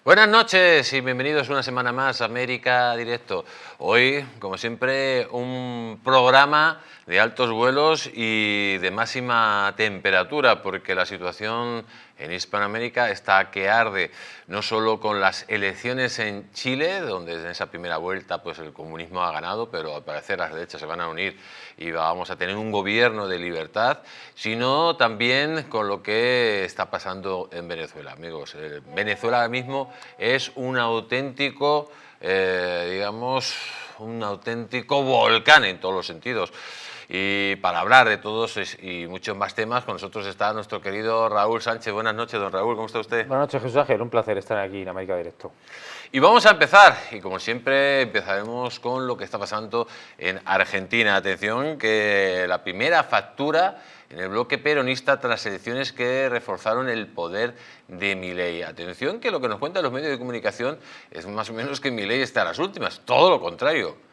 Buenas noches y bienvenidos una semana más a América Directo. Hoy, como siempre, un programa de altos vuelos y de máxima temperatura, porque la situación en Hispanoamérica está que arde, no solo con las elecciones en Chile, donde en esa primera vuelta pues el comunismo ha ganado, pero al parecer las derechas se van a unir y vamos a tener un gobierno de libertad, sino también con lo que está pasando en Venezuela. Amigos, Venezuela ahora mismo es un auténtico, un auténtico volcán en todos los sentidos. Y para hablar de todos y muchos más temas, con nosotros está nuestro querido Raúl Sánchez. Buenas noches, don Raúl, ¿cómo está usted? Buenas noches, Jesús Ángel, un placer estar aquí en América Directo. Y vamos a empezar, y como siempre empezaremos con lo que está pasando en Argentina. Atención, que la primera factura en el bloque peronista tras las elecciones que reforzaron el poder de Milei. Atención, que lo que nos cuentan los medios de comunicación es más o menos que Milei está a las últimas, todo lo contrario.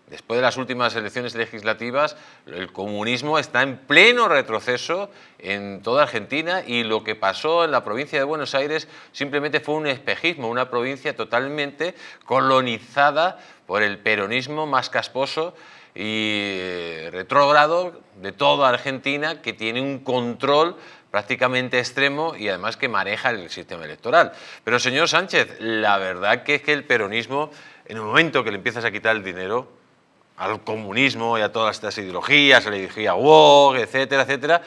Después de las últimas elecciones legislativas, el comunismo está en pleno retroceso en toda Argentina y lo que pasó en la provincia de Buenos Aires simplemente fue un espejismo, una provincia totalmente colonizada por el peronismo más casposo y retrógrado de toda Argentina, que tiene un control prácticamente extremo y además que maneja el sistema electoral. Pero señor Sánchez, la verdad que es que el peronismo, en el momento que le empiezas a quitar el dinero al comunismo y a todas estas ideologías, a la ideología woke, etcétera, etcétera,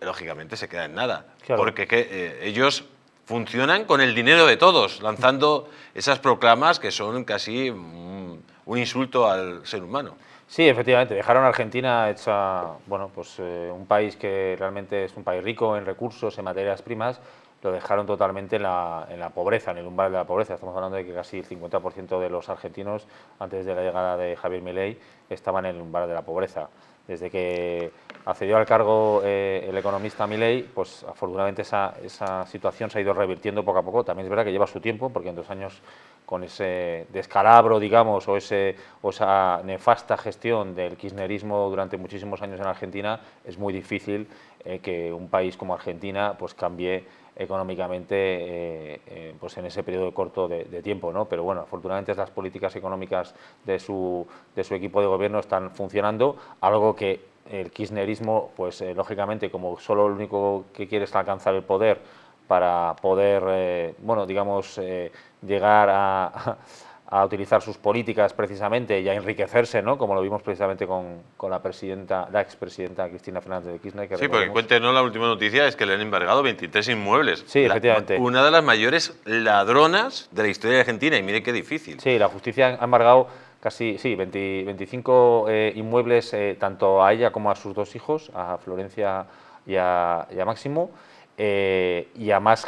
lógicamente se queda en nada. Claro. Porque ellos funcionan con el dinero de todos, lanzando esas proclamas que son casi un insulto al ser humano. Sí, efectivamente, dejaron a Argentina hecha, un país que realmente es un país rico en recursos, en materias primas, lo dejaron totalmente en la pobreza, en el umbral de la pobreza. Estamos hablando de que casi el 50% de los argentinos, antes de la llegada de Javier Milei, estaban en el umbral de la pobreza. Desde que accedió al cargo el economista Milei, pues afortunadamente esa situación se ha ido revirtiendo poco a poco. También es verdad que lleva su tiempo, porque en 2 años con ese descalabro, digamos, o esa nefasta gestión del kirchnerismo durante muchísimos años en Argentina, es muy difícil que un país como Argentina pues cambie económicamente pues en ese periodo corto de tiempo, ¿no? Pero bueno, afortunadamente las políticas económicas de su equipo de gobierno están funcionando, algo que el kirchnerismo, pues lógicamente, como solo lo único que quiere es alcanzar el poder para poder, llegar a utilizar sus políticas precisamente y a enriquecerse, ¿no? Como lo vimos precisamente con la expresidenta Cristina Fernández de Kirchner. Sí, porque cuéntenos, la última noticia es que le han embargado 23 inmuebles. Sí, efectivamente. Una de las mayores ladronas de la historia de Argentina, y mire qué difícil. Sí, la justicia ha embargado casi 25 inmuebles, tanto a ella como a sus 2 hijos, a Florencia y a Máximo. Y a más,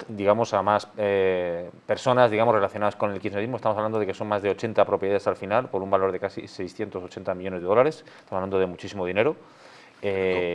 personas, relacionadas con el kirchnerismo. Estamos hablando de que son más de 80 propiedades al final, por un valor de casi 680 millones de dólares. Estamos hablando de muchísimo dinero.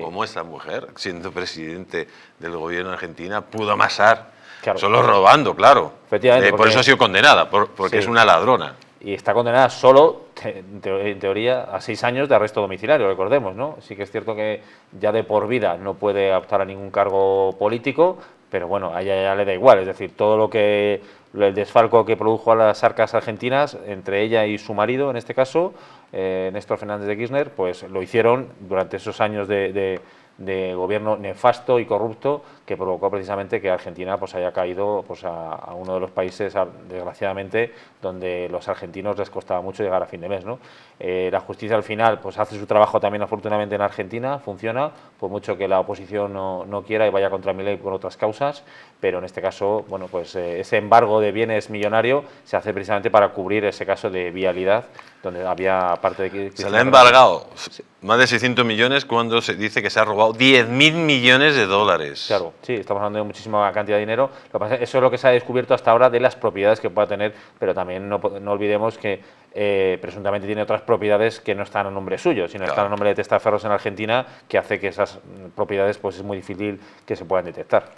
¿Cómo esta mujer, siendo presidente del gobierno de Argentina, pudo amasar? Claro. Solo robando, claro. Efectivamente. Por eso ha sido condenada, porque sí, es una ladrona. Y está condenada solo, en teoría, a 6 años de arresto domiciliario, recordemos, ¿no? Sí que es cierto que ya de por vida no puede optar a ningún cargo político, pero bueno, a ella ya le da igual, es decir, todo el desfalco que produjo a las arcas argentinas, entre ella y su marido, en este caso, Néstor Fernández de Kirchner, pues lo hicieron durante esos años de gobierno nefasto y corrupto que provocó precisamente que Argentina pues haya caído pues a uno de los países, desgraciadamente, donde los argentinos les costaba mucho llegar a fin de mes, ¿no? La justicia al final pues hace su trabajo también afortunadamente en Argentina, funciona, por mucho que la oposición no quiera y vaya contra Milei por otras causas, pero en este caso, bueno, pues ese embargo de bienes millonario se hace precisamente para cubrir ese caso de vialidad, donde había parte de que se le ha embargado más de 600 millones cuando se dice que se ha robado 10.000 millones de dólares. Claro, sí, estamos hablando de muchísima cantidad de dinero. Lo que pasa es que eso es lo que se ha descubierto hasta ahora de las propiedades que pueda tener, pero también no olvidemos que presuntamente tiene otras propiedades que no están a nombre suyo, sino están a nombre de testaferros en Argentina, que hace que esas propiedades pues es muy difícil que se puedan detectar.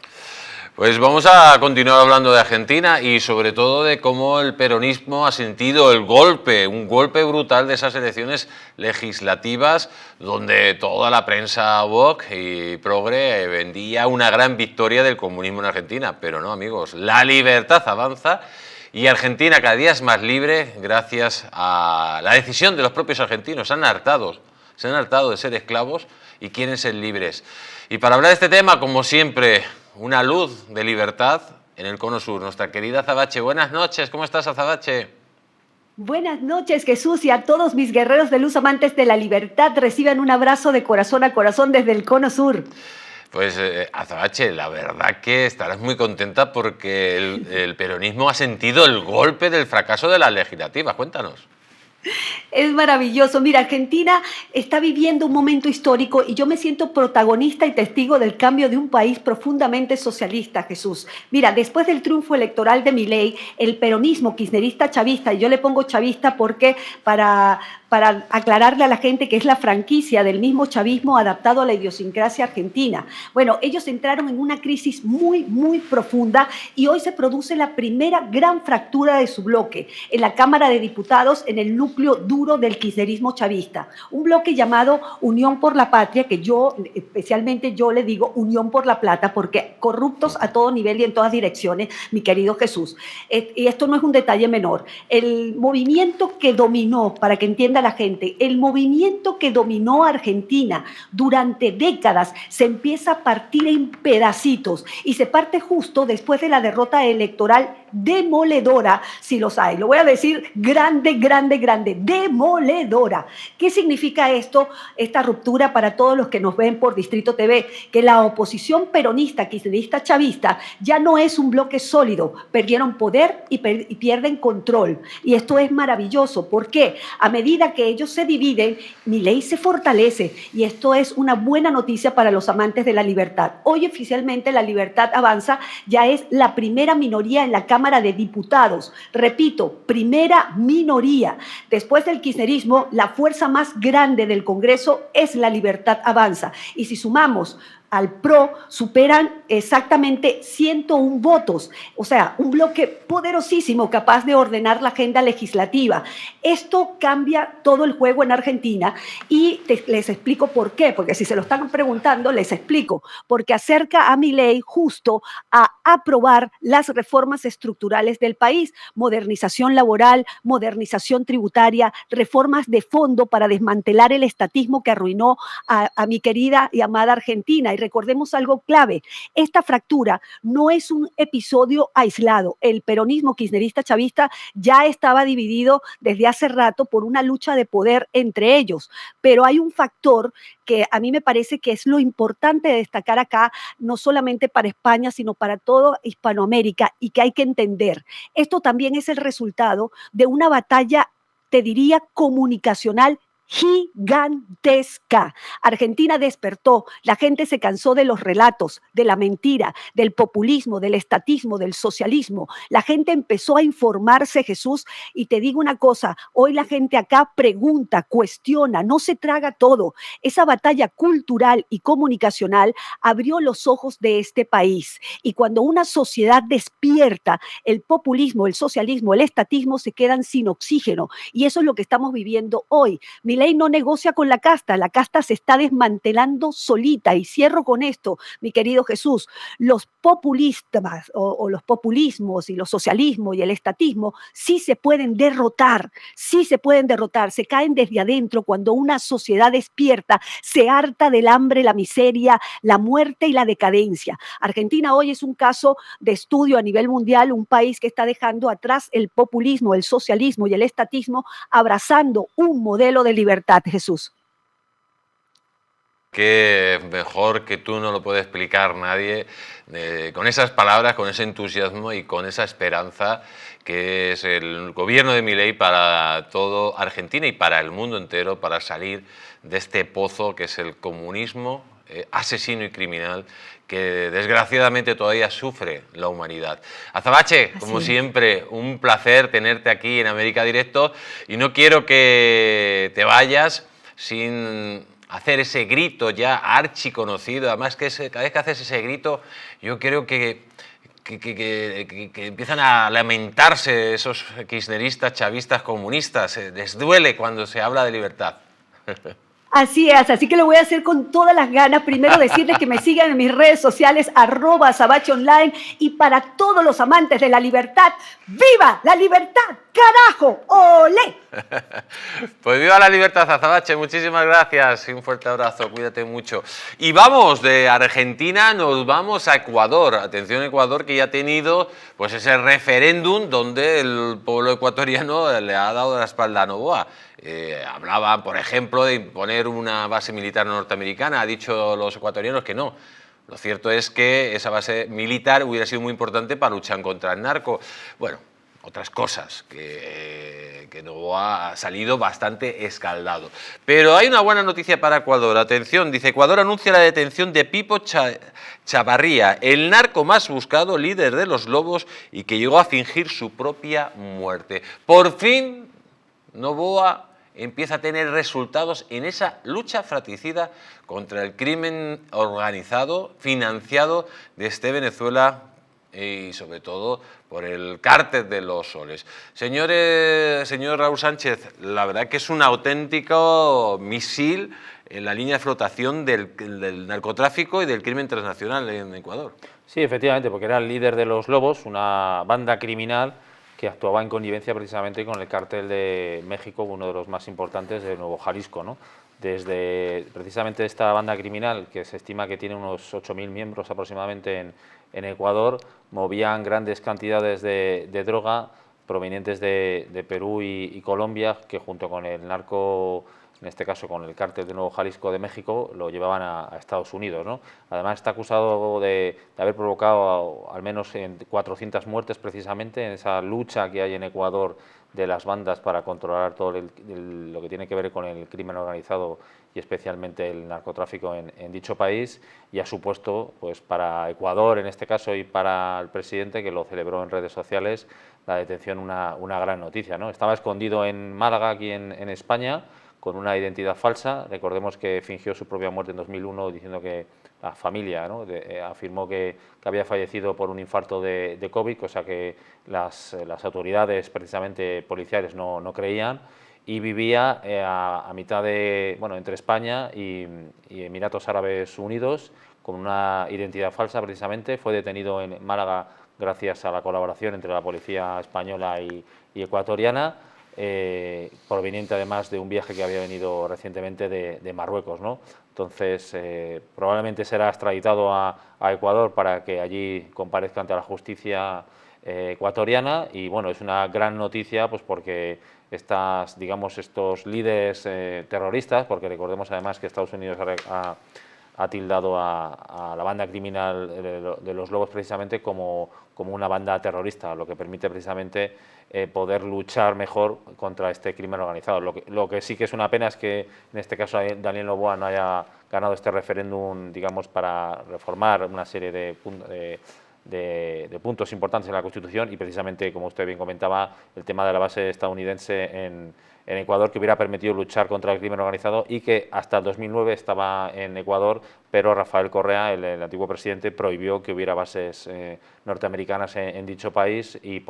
Pues vamos a continuar hablando de Argentina y sobre todo de cómo el peronismo ha sentido el golpe, un golpe brutal de esas elecciones legislativas donde toda la prensa woke y progre vendía una gran victoria del comunismo en Argentina. Pero no, amigos, la libertad avanza y Argentina cada día es más libre gracias a la decisión de los propios argentinos. Se han hartado de ser esclavos y quieren ser libres. Y para hablar de este tema, como siempre, una luz de libertad en el Cono Sur, nuestra querida Azabache. Buenas noches, ¿cómo estás, Azabache? Buenas noches, Jesús, y a todos mis guerreros de luz amantes de la libertad. Reciban un abrazo de corazón a corazón desde el Cono Sur. Pues, Azabache, la verdad que estarás muy contenta porque el peronismo ha sentido el golpe del fracaso de las legislativas. Cuéntanos. Es maravilloso. Mira, Argentina está viviendo un momento histórico y yo me siento protagonista y testigo del cambio de un país profundamente socialista, Jesús. Mira, después del triunfo electoral de Milei, el peronismo kirchnerista chavista, y yo le pongo chavista porque para aclararle a la gente que es la franquicia del mismo chavismo adaptado a la idiosincrasia argentina. Bueno, ellos entraron en una crisis muy, muy profunda y hoy se produce la primera gran fractura de su bloque en la Cámara de Diputados, en el núcleo duro del kirchnerismo chavista. Un bloque llamado Unión por la Patria, que yo, especialmente yo le digo Unión por la Plata, porque corruptos a todo nivel y en todas direcciones, mi querido Jesús. Y esto no es un detalle menor. El movimiento que dominó, para que entienda la gente, el movimiento que dominó a Argentina durante décadas se empieza a partir en pedacitos y se parte justo después de la derrota electoral demoledora, si los hay. Lo voy a decir grande, grande, grande, demoledora. ¿Qué significa esto, esta ruptura para todos los que nos ven por Distrito TV? Que la oposición peronista, kirchnerista, chavista ya no es un bloque sólido. Perdieron poder y pierden control. Y esto es maravilloso. ¿Por qué? A medida que ellos se dividen, Milei se fortalece. Y esto es una buena noticia para los amantes de la libertad. Hoy oficialmente la Libertad Avanza ya es la primera minoría en la Cámara de Diputados. Repito, primera minoría. Después del kirchnerismo, la fuerza más grande del Congreso es la Libertad Avanza. Y si sumamos al PRO, superan exactamente 101 votos, o sea, un bloque poderosísimo capaz de ordenar la agenda legislativa. Esto cambia todo el juego en Argentina y les explico por qué, porque si se lo están preguntando, les explico, porque acerca a Milei justo a aprobar las reformas estructurales del país, modernización laboral, modernización tributaria, reformas de fondo para desmantelar el estatismo que arruinó a mi querida y amada Argentina. Recordemos algo clave, esta fractura no es un episodio aislado. El peronismo kirchnerista chavista ya estaba dividido desde hace rato por una lucha de poder entre ellos, pero hay un factor que a mí me parece que es lo importante de destacar acá, no solamente para España, sino para toda Hispanoamérica, y que hay que entender. Esto también es el resultado de una batalla, te diría, comunicacional gigantesca. Argentina despertó, la gente se cansó de los relatos, de la mentira, del populismo, del estatismo, del socialismo. La gente empezó a informarse, Jesús, y te digo una cosa, hoy la gente acá pregunta, cuestiona, no se traga todo. Esa batalla cultural y comunicacional abrió los ojos de este país. Y cuando una sociedad despierta, el populismo, el socialismo, el estatismo se quedan sin oxígeno. Y eso es lo que estamos viviendo hoy. Milei no negocia con la casta se está desmantelando solita. Y cierro con esto, mi querido Jesús, los populistas o los populismos y los socialismos y el estatismo sí se pueden derrotar, se caen desde adentro cuando una sociedad despierta, se harta del hambre, la miseria, la muerte y la decadencia. Argentina hoy es un caso de estudio a nivel mundial, un país que está dejando atrás el populismo, el socialismo y el estatismo, abrazando un modelo de libertad, Jesús. Que mejor que tú no lo puede explicar nadie, con esas palabras, con ese entusiasmo y con esa esperanza que es el gobierno de Milei para todo Argentina y para el mundo entero, para salir de este pozo que es el comunismo asesino y criminal que desgraciadamente todavía sufre la humanidad. Azabache, como siempre, un placer tenerte aquí en América Directo y no quiero que te vayas sin hacer ese grito ya archiconocido, además que cada vez que haces ese grito yo creo que que empiezan a lamentarse esos kirchneristas, chavistas, comunistas. Les duele cuando se habla de libertad. Así es, así que lo voy a hacer con todas las ganas. Primero decirles que me sigan en mis redes sociales, @Azabache Online, y para todos los amantes de la libertad, ¡viva la libertad! ¡Carajo! ¡Olé! Pues viva la libertad, Azabache, muchísimas gracias y un fuerte abrazo, cuídate mucho. Y vamos, de Argentina nos vamos a Ecuador. Atención, Ecuador, que ya ha tenido pues ese referéndum donde el pueblo ecuatoriano le ha dado la espalda a Noboa. Hablaban, por ejemplo, de imponer una base militar norteamericana. Ha dicho los ecuatorianos que no. Lo cierto es que esa base militar hubiera sido muy importante para luchar contra el narco. Bueno, otras cosas, que Noboa ha salido bastante escaldado. Pero hay una buena noticia para Ecuador. Atención, dice: Ecuador anuncia la detención de Pipo Chavarría, el narco más buscado, líder de los Lobos y que llegó a fingir su propia muerte. Por fin, Noboa empieza a tener resultados en esa lucha fratricida contra el crimen organizado, financiado desde Venezuela y sobre todo por el cártel de los soles. Señor Raúl Sánchez, la verdad que es un auténtico misil en la línea de flotación del narcotráfico y del crimen transnacional en Ecuador. Sí, efectivamente, porque era el líder de los Lobos, una banda criminal que actuaba en connivencia precisamente con el cártel de México, uno de los más importantes de Nuevo Jalisco, ¿no? Desde precisamente esta banda criminal, que se estima que tiene unos 8.000 miembros aproximadamente en Ecuador, movían grandes cantidades de droga provenientes de Perú y Colombia, que junto con el narco, en este caso con el cártel de Nuevo Jalisco de México, lo llevaban a Estados Unidos, ¿no? Además está acusado de haber provocado al menos 400 muertes precisamente en esa lucha que hay en Ecuador de las bandas para controlar todo lo que tiene que ver con el crimen organizado y especialmente el narcotráfico en dicho país, y ha supuesto pues para Ecuador en este caso y para el presidente, que lo celebró en redes sociales, la detención una gran noticia, ¿no? Estaba escondido en Málaga, aquí en España, con una identidad falsa. Recordemos que fingió su propia muerte en 2001 diciendo que la familia, ¿no?, afirmó que había fallecido por un infarto de COVID, cosa que las autoridades precisamente policiales no creían, y vivía a mitad entre España y Emiratos Árabes Unidos con una identidad falsa precisamente. Fue detenido en Málaga gracias a la colaboración entre la policía española y ecuatoriana, proveniente además de un viaje que había venido recientemente de Marruecos, ¿no? Entonces, probablemente será extraditado a Ecuador para que allí comparezca ante la justicia ecuatoriana, y bueno, es una gran noticia pues porque estos líderes terroristas, porque recordemos además que Estados Unidos ha tildado a la banda criminal de los Lobos precisamente como una banda terrorista, lo que permite precisamente poder luchar mejor contra este crimen organizado. Lo que sí que es una pena es que en este caso Daniel Noboa no haya ganado este referéndum, digamos, para reformar una serie de puntos importantes en la Constitución, y precisamente, como usted bien comentaba, el tema de la base estadounidense en Ecuador, que hubiera permitido luchar contra el crimen organizado y que hasta el 2009 estaba en Ecuador, pero Rafael Correa, el antiguo presidente, prohibió que hubiera bases norteamericanas en dicho país, y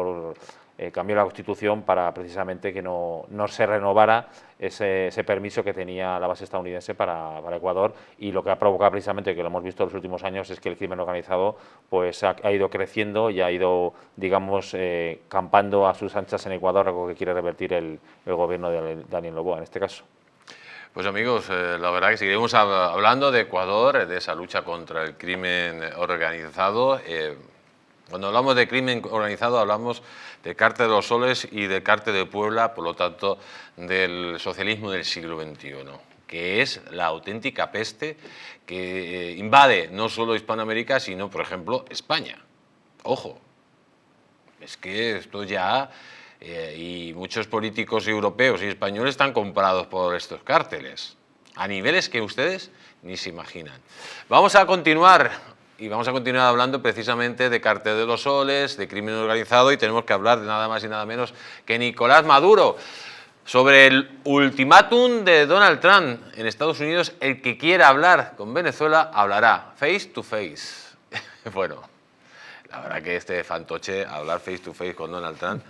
cambió la Constitución para precisamente que no se renovara ese permiso que tenía la base estadounidense para Ecuador, y lo que ha provocado precisamente, que lo hemos visto en los últimos años, es que el crimen organizado pues ha ido creciendo y ha ido, digamos, campando a sus anchas en Ecuador, algo que quiere revertir el gobierno de Daniel Noboa en este caso. Pues amigos, la verdad que seguiremos hablando de Ecuador, de esa lucha contra el crimen organizado. Cuando hablamos de crimen organizado hablamos del cártel de los soles y del cártel de Puebla, por lo tanto del socialismo del siglo XXI, que es la auténtica peste que invade no solo Hispanoamérica, sino, por ejemplo, España. Ojo, es que esto ya... y muchos políticos europeos y españoles están comprados por estos cárteles, a niveles que ustedes ni se imaginan. Vamos a continuar hablando precisamente de cártel de los soles, de crimen organizado, y tenemos que hablar de nada más y nada menos que Nicolás Maduro. Sobre el ultimátum de Donald Trump en Estados Unidos: el que quiera hablar con Venezuela hablará face to face. Bueno, La verdad que este fantoche, hablar face to face con Donald Trump,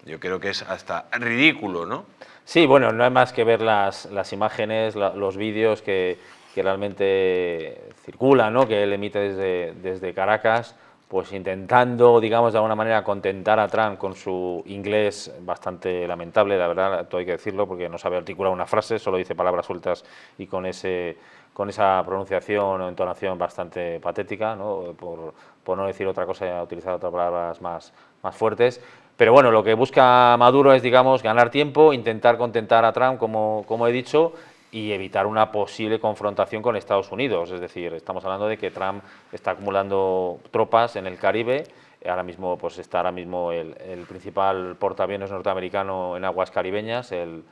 yo creo que es hasta ridículo, ¿no? Sí, bueno, no hay más que ver las imágenes, los vídeos que realmente circulan, ¿no? Que él emite desde Caracas, pues intentando, digamos, de alguna manera contentar a Trump con su inglés bastante lamentable, la verdad, todo hay que decirlo, porque no sabe articular una frase, solo dice palabras sueltas y con esa pronunciación o entonación bastante patética, ¿no? Por no decir otra cosa y utilizar otras palabras más fuertes. Pero bueno, lo que busca Maduro es, digamos, ganar tiempo, intentar contentar a Trump, como he dicho, y evitar una posible confrontación con Estados Unidos. Es decir, estamos hablando de que Trump está acumulando tropas en el Caribe. Ahora mismo, pues está el principal portaaviones norteamericano en aguas caribeñas, el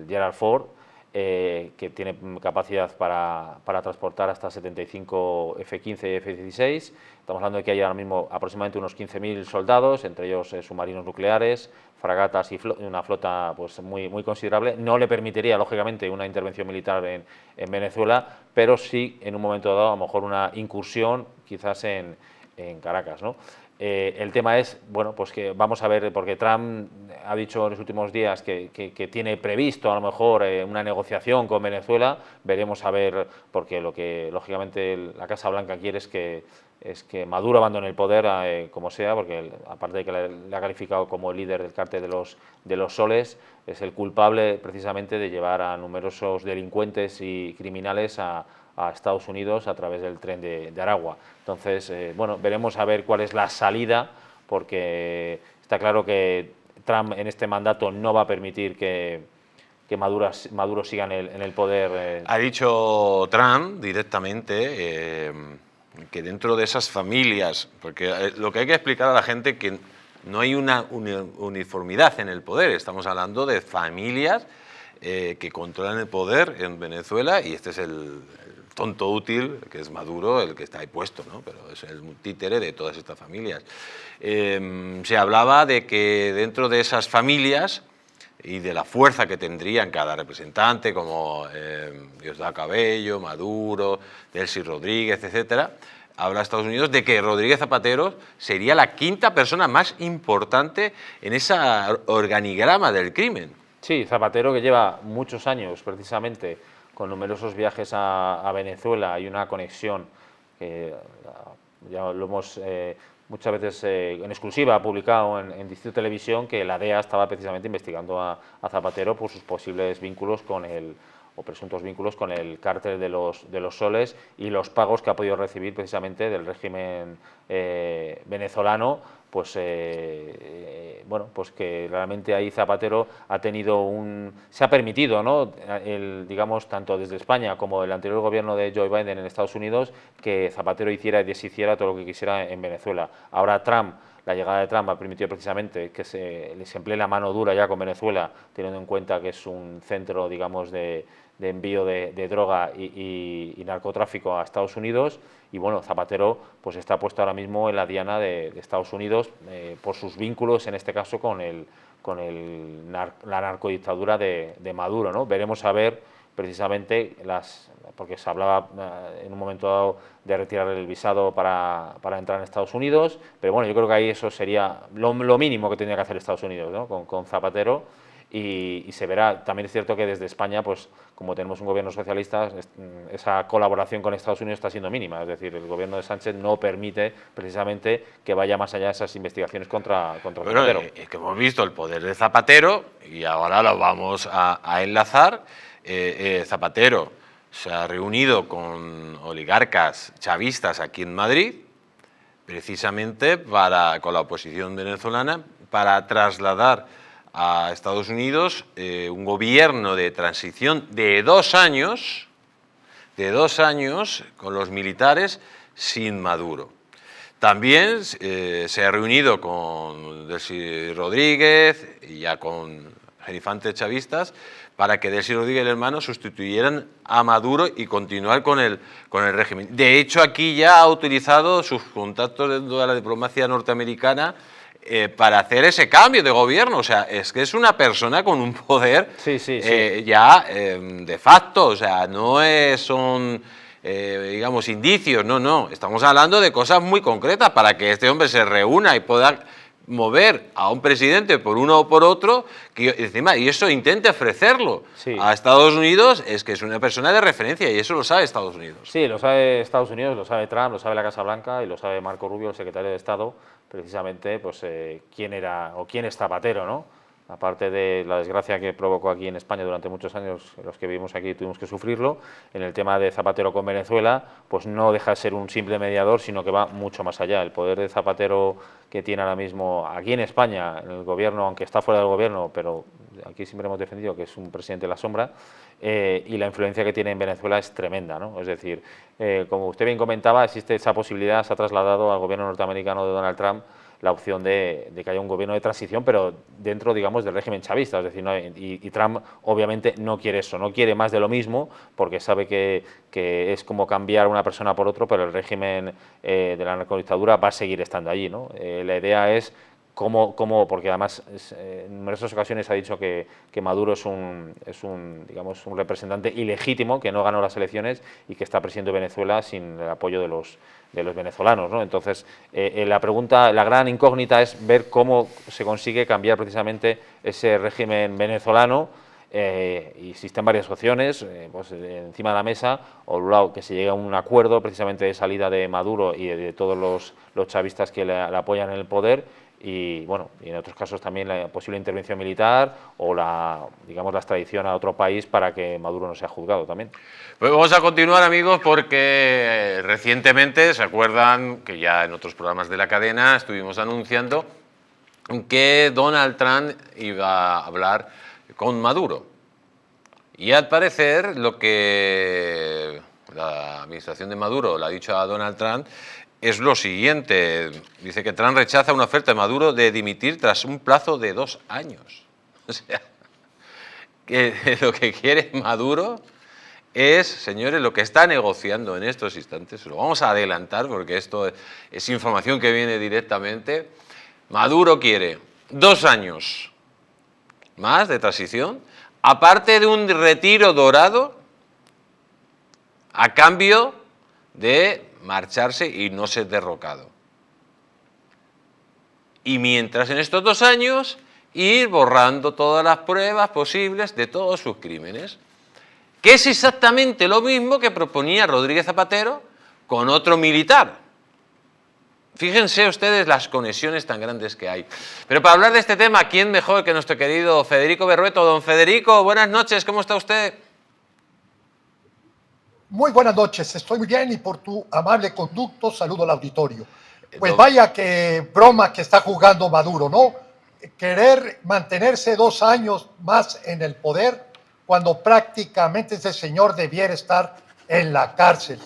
Gerald Ford, que tiene capacidad para transportar hasta 75 F-15 y F-16. Estamos hablando de que hay ahora mismo aproximadamente unos 15.000 soldados, entre ellos submarinos nucleares, fragatas y una flota pues muy considerable. No le permitiría, lógicamente, una intervención militar en Venezuela, pero sí, en un momento dado, a lo mejor una incursión, quizás en Caracas, ¿no? El tema es, bueno, pues que vamos a ver, porque Trump ha dicho en los últimos días que tiene previsto a lo mejor una negociación con Venezuela. Veremos a ver, porque lo que lógicamente la Casa Blanca quiere es que Maduro abandone el poder como sea, porque aparte de que le ha calificado como el líder del cártel de los soles, es el culpable precisamente de llevar a numerosos delincuentes y criminales a Estados Unidos a través del tren de Aragua. Entonces, bueno, veremos a ver cuál es la salida, porque está claro que Trump en este mandato no va a permitir que Maduro siga en el poder. Ha dicho Trump directamente que dentro de esas familias, porque lo que hay que explicar a la gente es que no hay una uniformidad en el poder, estamos hablando de familias que controlan el poder en Venezuela, y este es el tonto útil, que es Maduro, el que está ahí puesto, ¿no? Pero es el títere de todas estas familias. Se hablaba de que dentro de esas familias y de la fuerza que tendrían cada representante, como Diosdado Cabello, Maduro, Delcy Rodríguez, etcétera, habla Estados Unidos de que Rodríguez Zapatero sería la quinta persona más importante en ese organigrama del crimen. Sí, Zapatero, que lleva muchos años precisamente con numerosos viajes a Venezuela, hay una conexión que ya lo hemos muchas veces en exclusiva publicado en Distrito Televisión, que la DEA estaba precisamente investigando a Zapatero por sus posibles vínculos o presuntos vínculos con el cártel de los soles y los pagos que ha podido recibir precisamente del régimen venezolano, pues bueno, pues que realmente ahí Zapatero ha tenido se ha permitido, ¿no? Digamos, tanto desde España como el anterior gobierno de Joe Biden en Estados Unidos, que Zapatero hiciera y deshiciera todo lo que quisiera en Venezuela. Ahora la llegada de Trump ha permitido precisamente que se emplee la mano dura ya con Venezuela, teniendo en cuenta que es un centro, digamos, de envío de droga y narcotráfico a Estados Unidos. Y bueno, Zapatero pues está puesto ahora mismo en la diana de Estados Unidos por sus vínculos, en este caso, con la narcodictadura de Maduro, ¿no? Veremos a ver precisamente porque se hablaba en un momento dado de retirar el visado para entrar en Estados Unidos, pero bueno, yo creo que ahí eso sería lo mínimo que tendría que hacer Estados Unidos, ¿no? con Zapatero. Y se verá. También es cierto que desde España, pues como tenemos un gobierno socialista, esa colaboración con Estados Unidos está siendo mínima. Es decir, el gobierno de Sánchez no permite precisamente que vaya más allá de esas investigaciones contra Zapatero. Es que hemos visto el poder de Zapatero y ahora lo vamos a enlazar. Zapatero se ha reunido con oligarcas chavistas aquí en Madrid, precisamente con la oposición venezolana, para trasladar a Estados Unidos un gobierno de transición de 2 años, con los militares sin Maduro. También se ha reunido con Delcy Rodríguez y ya con gerifantes chavistas para que Delcy Rodríguez y el hermano sustituyeran a Maduro y continuar con el régimen. De hecho, aquí ya ha utilizado sus contactos dentro de la diplomacia norteamericana para hacer ese cambio de gobierno. O sea, es que es una persona con un poder sí. ya de facto. O sea, no son digamos, indicios, no, estamos hablando de cosas muy concretas para que este hombre se reúna y pueda mover a un presidente por uno o por otro, que encima, y eso intente ofrecerlo a Estados Unidos, es que es una persona de referencia y eso lo sabe Estados Unidos. Sí, lo sabe Estados Unidos, lo sabe Trump, lo sabe la Casa Blanca y lo sabe Marco Rubio, el secretario de Estado, precisamente, pues quién era o quién es Zapatero, ¿no? Aparte de la desgracia que provocó aquí en España durante muchos años, los que vivimos aquí tuvimos que sufrirlo, en el tema de Zapatero con Venezuela, pues no deja de ser un simple mediador, sino que va mucho más allá. El poder de Zapatero que tiene ahora mismo aquí en España, en el gobierno, aunque está fuera del gobierno, pero aquí siempre hemos defendido que es un presidente de la sombra, y la influencia que tiene en Venezuela es tremenda, ¿no? Es decir, como usted bien comentaba, existe esa posibilidad, se ha trasladado al gobierno norteamericano de Donald Trump la opción de que haya un gobierno de transición, pero dentro, digamos, del régimen chavista. Es decir, ¿no? y Trump obviamente no quiere eso, no quiere más de lo mismo, porque sabe que es como cambiar una persona por otro, pero el régimen de la narcodictadura va a seguir estando allí, ¿no? La idea es porque además en numerosas ocasiones ha dicho que Maduro es digamos, un representante ilegítimo, que no ganó las elecciones y que está presidiendo Venezuela sin el apoyo de los venezolanos, ¿no? Entonces, la gran incógnita es ver cómo se consigue cambiar precisamente ese régimen venezolano. Y existen varias opciones pues, encima de la mesa, o un lado que se llegue a un acuerdo precisamente de salida de Maduro y de todos los chavistas que le apoyan en el poder, y bueno, y en otros casos también la posible intervención militar o la extradición a otro país para que Maduro no sea juzgado también. Pues vamos a continuar, amigos, porque recientemente, ¿se acuerdan que ya en otros programas de la cadena estuvimos anunciando que Donald Trump iba a hablar con Maduro? Y al parecer lo que la administración de Maduro le ha dicho a Donald Trump es lo siguiente. Dice que Trump rechaza una oferta de Maduro de dimitir tras un plazo de 2 años. O sea, que lo que quiere Maduro es, señores, lo que está negociando en estos instantes. Lo vamos a adelantar porque esto es información que viene directamente. Maduro quiere 2 años más de transición, aparte de un retiro dorado a cambio de marcharse y no ser derrocado. Y mientras en estos 2 años ir borrando todas las pruebas posibles de todos sus crímenes, que es exactamente lo mismo que proponía Rodríguez Zapatero con otro militar. Fíjense ustedes las conexiones tan grandes que hay. Pero para hablar de este tema, ¿quién mejor que nuestro querido Federico Berrueto? Don Federico, buenas noches, ¿cómo está usted? Muy buenas noches, estoy muy bien y por tu amable conducto saludo al auditorio. Pues vaya que broma que está jugando Maduro, ¿no? Querer mantenerse 2 años más en el poder cuando prácticamente ese señor debiera estar en la cárcel.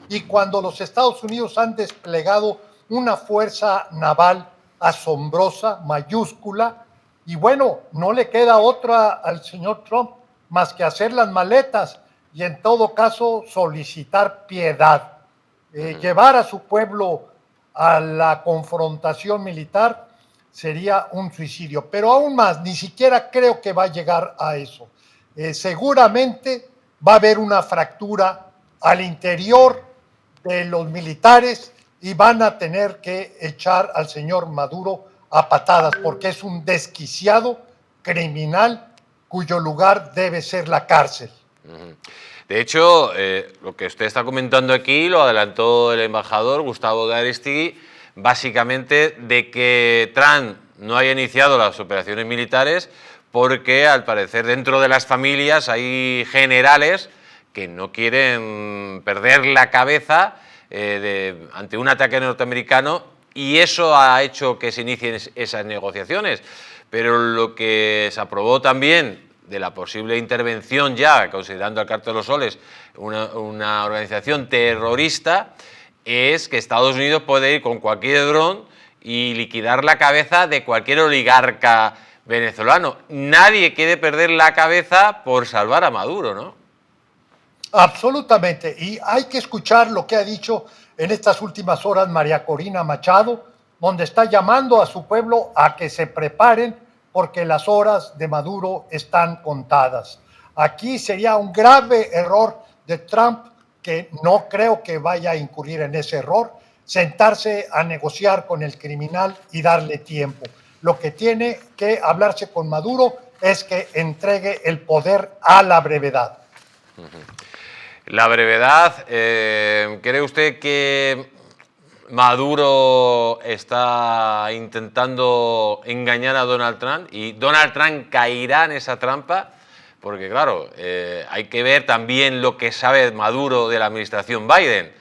Y cuando los Estados Unidos han desplegado una fuerza naval asombrosa, mayúscula, y bueno, no le queda otra al señor Trump más que hacer las maletas y en todo caso solicitar piedad. Llevar a su pueblo a la confrontación militar sería un suicidio, pero aún más, ni siquiera creo que va a llegar a eso. Seguramente va a haber una fractura al interior de los militares y van a tener que echar al señor Maduro a patadas porque es un desquiciado criminal cuyo lugar debe ser la cárcel. De hecho, lo que usted está comentando aquí lo adelantó el embajador Gustavo de Aristigui, básicamente de que Trump no haya iniciado las operaciones militares porque al parecer dentro de las familias hay generales que no quieren perder la cabeza ante un ataque norteamericano y eso ha hecho que se inicien esas negociaciones. Pero lo que se aprobó también de la posible intervención ya, considerando al Cártel de los Soles una organización terrorista, es que Estados Unidos puede ir con cualquier dron y liquidar la cabeza de cualquier oligarca venezolano. Nadie quiere perder la cabeza por salvar a Maduro, ¿no? Absolutamente. Y hay que escuchar lo que ha dicho en estas últimas horas María Corina Machado, donde está llamando a su pueblo a que se preparen porque las horas de Maduro están contadas. Aquí sería un grave error de Trump que no creo que vaya a incurrir en ese error, sentarse a negociar con el criminal y darle tiempo. Lo que tiene que hablarse con Maduro es que entregue el poder a la brevedad. La brevedad, ¿cree usted que Maduro está intentando engañar a Donald Trump y Donald Trump caerá en esa trampa? Porque claro, hay que ver también lo que sabe Maduro de la administración Biden.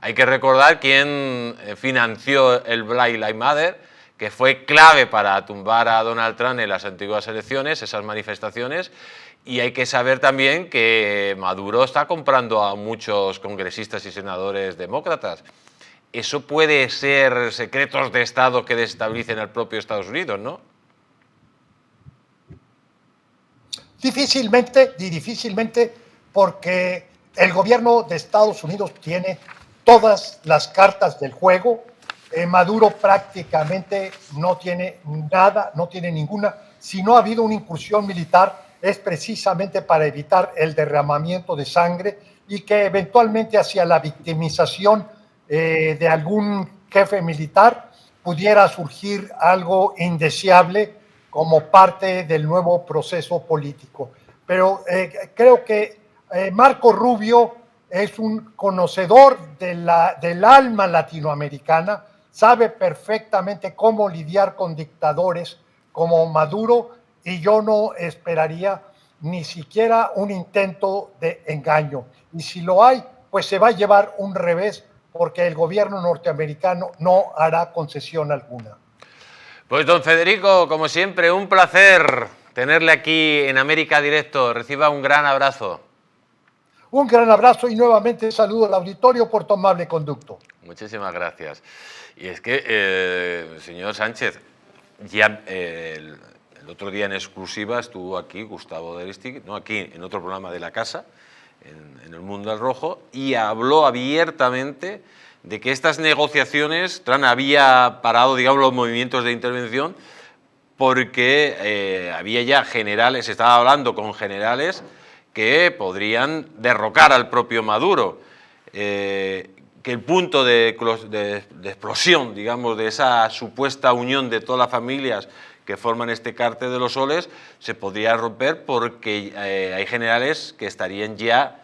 Hay que recordar quién financió el Black Lives Matter, que fue clave para tumbar a Donald Trump en las antiguas elecciones, esas manifestaciones, y hay que saber también que Maduro está comprando a muchos congresistas y senadores demócratas. Eso puede ser secretos de Estado que desestabilicen al propio Estados Unidos, ¿no? Difícilmente, porque el gobierno de Estados Unidos tiene todas las cartas del juego. Maduro prácticamente no tiene nada, no tiene ninguna. Si no ha habido una incursión militar, es precisamente para evitar el derramamiento de sangre y que eventualmente hacia la victimización de algún jefe militar pudiera surgir algo indeseable como parte del nuevo proceso político. Pero creo que Marco Rubio es un conocedor del alma latinoamericana, sabe perfectamente cómo lidiar con dictadores como Maduro, y yo no esperaría ni siquiera un intento de engaño. Y si lo hay, pues se va a llevar un revés, porque el gobierno norteamericano no hará concesión alguna. Pues don Federico, como siempre, un placer tenerle aquí en América Directo. Reciba un gran abrazo. Un gran abrazo y nuevamente saludo al auditorio por tu amable conducto. Muchísimas gracias. Y es que, señor Sánchez, ya el otro día en exclusiva estuvo aquí Gustavo Deristig, no aquí, en otro programa de la casa, en El Mundo al Rojo, y habló abiertamente de que estas negociaciones, Trump había parado, digamos, los movimientos de intervención porque había ya generales, estaba hablando con generales que podrían derrocar al propio Maduro, que el punto de explosión, digamos, de esa supuesta unión de todas las familias que forman este cártel de los soles se podría romper porque hay generales que estarían ya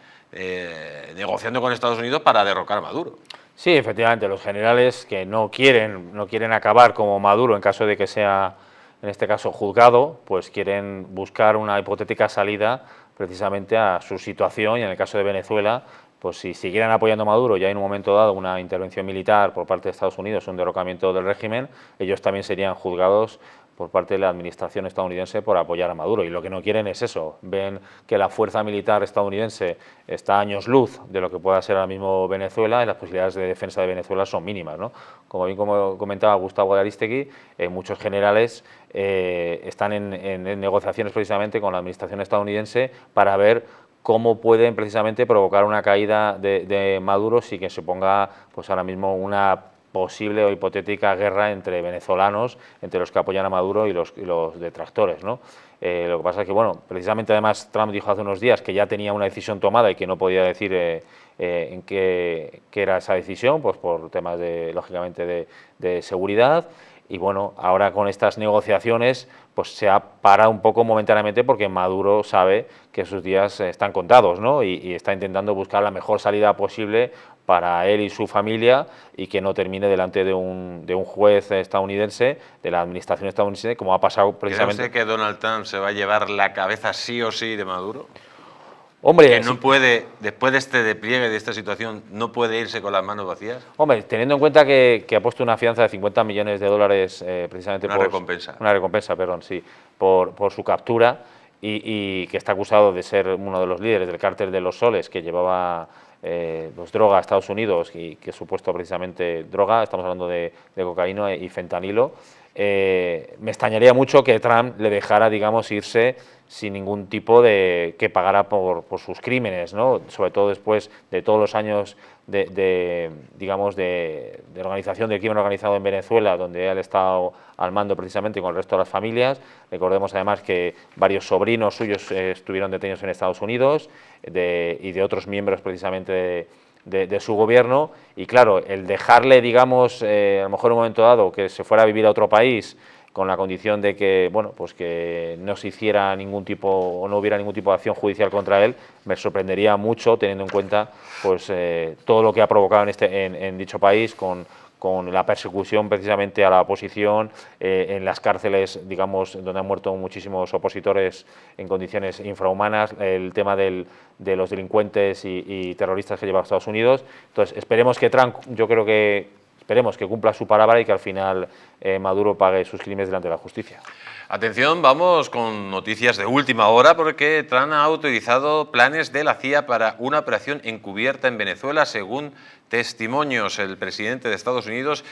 negociando con Estados Unidos para derrocar a Maduro. Sí, efectivamente, los generales que no quieren acabar como Maduro en caso de que sea, en este caso, juzgado, pues quieren buscar una hipotética salida precisamente a su situación, y en el caso de Venezuela, pues si siguieran apoyando a Maduro, ya en un momento dado una intervención militar por parte de Estados Unidos, un derrocamiento del régimen, ellos también serían juzgados por parte de la administración estadounidense por apoyar a Maduro, y lo que no quieren es eso. Ven que la fuerza militar estadounidense está a años luz de lo que pueda ser ahora mismo Venezuela, y las posibilidades de defensa de Venezuela son mínimas, ¿no? Como bien comentaba Gustavo Aristegui, muchos generales están en negociaciones precisamente con la administración estadounidense para ver cómo pueden precisamente provocar una caída de Maduro sin que se ponga pues ahora mismo una posible o hipotética guerra entre venezolanos, entre los que apoyan a Maduro y los detractores, ¿no? Lo que pasa es que, bueno, precisamente además Trump dijo hace unos días que ya tenía una decisión tomada y que no podía decir en qué era esa decisión, pues por temas lógicamente de seguridad. Y bueno, ahora con estas negociaciones pues se ha parado un poco momentáneamente porque Maduro sabe que sus días están contados, ¿no? Y está intentando buscar la mejor salida posible para él y su familia, y que no termine delante de un juez estadounidense, de la administración estadounidense, como ha pasado precisamente. ¿Cree usted que Donald Trump se va a llevar la cabeza sí o sí de Maduro? Hombre, que no puede, después de este despliegue, de esta situación, no puede irse con las manos vacías. Hombre, teniendo en cuenta que ha puesto una fianza de $50 millones precisamente una recompensa. Una recompensa, perdón, sí, por su captura, y que está acusado de ser uno de los líderes del cártel de los soles que llevaba droga a Estados Unidos, y que supuesto precisamente droga, estamos hablando de cocaína y fentanilo. me extrañaría mucho que Trump le dejara, digamos, irse sin ningún tipo de que pagara por sus crímenes, ¿no? Sobre todo después de todos los años digamos, de organización del crimen organizado en Venezuela, donde él ha estado al mando precisamente con el resto de las familias. Recordemos además que varios sobrinos suyos estuvieron detenidos en Estados Unidos y de otros miembros precisamente de su gobierno, y claro, el dejarle, digamos, a lo mejor en un momento dado que se fuera a vivir a otro país con la condición de que, bueno, pues que no se hiciera ningún tipo o no hubiera ningún tipo de acción judicial contra él, me sorprendería mucho teniendo en cuenta pues todo lo que ha provocado en dicho país con la persecución precisamente a la oposición, en las cárceles, digamos, donde han muerto muchísimos opositores en condiciones infrahumanas, el tema de los delincuentes y terroristas que lleva a Estados Unidos. Entonces, esperemos que Trump, esperemos que cumpla su palabra y que al final Maduro pague sus crímenes delante de la justicia. Atención, vamos con noticias de última hora porque Trump ha autorizado planes de la CIA para una operación encubierta en Venezuela. Según testimonios, el presidente de Estados Unidos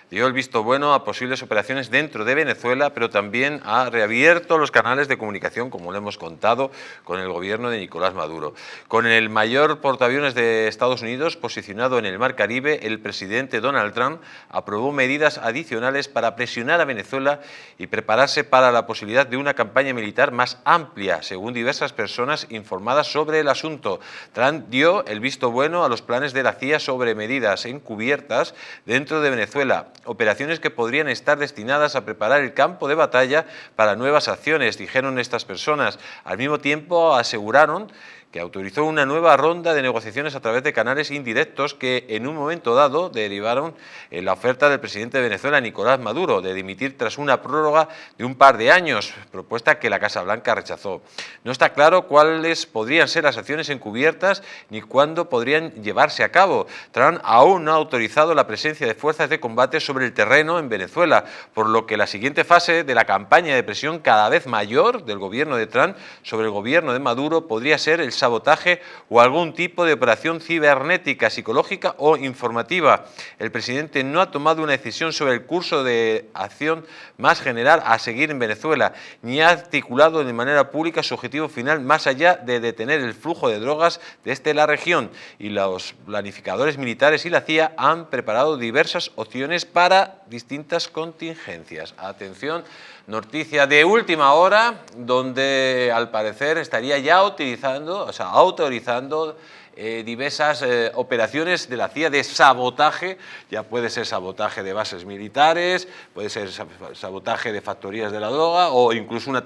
dio el visto bueno a posibles operaciones dentro de Venezuela, pero también ha reabierto los canales de comunicación, como lo hemos contado, con el gobierno de Nicolás Maduro. Con el mayor portaaviones de Estados Unidos posicionado en el Mar Caribe, el presidente Donald Trump aprobó medidas adicionales para presionar a Venezuela y prepararse para la posibilidad de una campaña militar más amplia, según diversas personas informadas sobre el asunto. Trump dio el visto bueno a los planes de la CIA sobre medidas encubiertas dentro de Venezuela, operaciones que podrían estar destinadas a preparar el campo de batalla para nuevas acciones, dijeron estas personas. Al mismo tiempo aseguraron que autorizó una nueva ronda de negociaciones a través de canales indirectos que en un momento dado derivaron en la oferta del presidente de Venezuela, Nicolás Maduro, de dimitir tras una prórroga de un par de años, propuesta que la Casa Blanca rechazó. No está claro cuáles podrían ser las acciones encubiertas ni cuándo podrían llevarse a cabo. Trump aún no ha autorizado la presencia de fuerzas de combate sobre el terreno en Venezuela, por lo que la siguiente fase de la campaña de presión cada vez mayor del gobierno de Trump sobre el gobierno de Maduro podría ser el sabotaje o algún tipo de operación cibernética, psicológica o informativa. El presidente no ha tomado una decisión sobre el curso de acción más general a seguir en Venezuela, ni ha articulado de manera pública su objetivo final más allá de detener el flujo de drogas desde la región, y los planificadores militares y la CIA han preparado diversas opciones para distintas contingencias. Atención, noticia de última hora, donde al parecer estaría ya autorizando diversas operaciones de la CIA de sabotaje. Ya puede ser sabotaje de bases militares, puede ser sabotaje de factorías de la droga o incluso un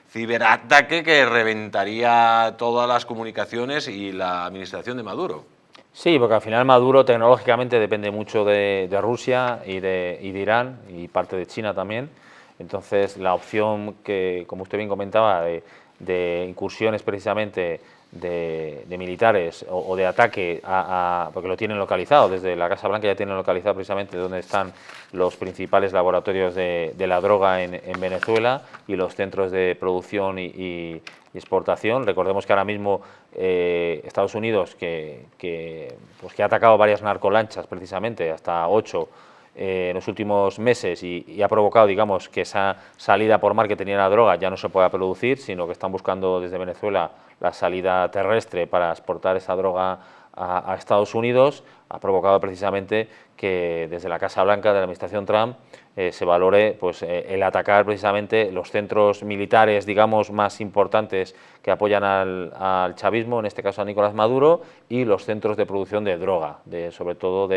ciberataque que reventaría todas las comunicaciones y la administración de Maduro. Sí, porque al final Maduro tecnológicamente depende mucho de Rusia y de Irán y parte de China también. Entonces, la opción que, como usted bien comentaba, de incursiones precisamente de militares o de ataque, porque lo tienen localizado, desde la Casa Blanca ya tienen localizado precisamente dónde están los principales laboratorios de la droga en Venezuela y los centros de producción y exportación. Recordemos que ahora mismo Estados Unidos, que ha atacado varias narcolanchas precisamente, hasta 8, en los últimos meses y ha provocado, digamos, que esa salida por mar que tenía la droga ya no se pueda producir, sino que están buscando desde Venezuela la salida terrestre para exportar esa droga a Estados Unidos. Ha provocado precisamente que desde la Casa Blanca de la administración Trump se valore pues, el atacar precisamente los centros militares, digamos, más importantes que apoyan al chavismo, en este caso a Nicolás Maduro, y los centros de producción de droga, sobre todo